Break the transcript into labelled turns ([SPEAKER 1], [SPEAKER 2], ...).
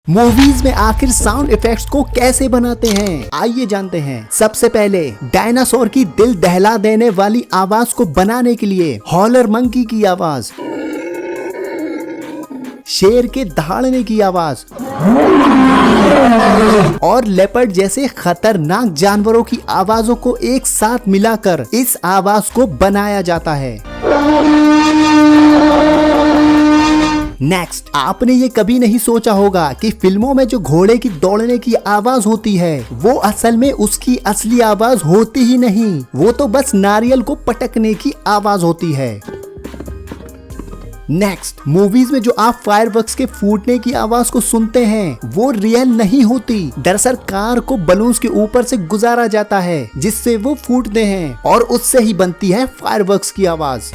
[SPEAKER 1] Movies में आखिर sound effects को कैसे बनाते हैं, आइए जानते हैं। सबसे पहले डायनासोर की दिल दहला देने वाली आवाज को बनाने के लिए हॉलर मंकी की आवाज, शेर के दहाड़ने की आवाज और लेपर्ड जैसे खतरनाक जानवरों की आवाजों को एक साथ मिलाकर इस आवाज को बनाया जाता है। नेक्स्ट, आपने ये कभी नहीं सोचा होगा कि फिल्मों में जो घोड़े की दौड़ने की आवाज होती है वो असल में उसकी असली आवाज होती ही नहीं, वो तो बस नारियल को पटकने की आवाज होती है। नेक्स्ट, मूवीज में जो आप फायरवर्क्स के फूटने की आवाज को सुनते हैं वो रियल नहीं होती। दरअसल कार को बलून्स के ऊपर से गुजारा जाता है जिससे वो फूटते हैं और उससे ही बनती है फायरवर्क्स की आवाज।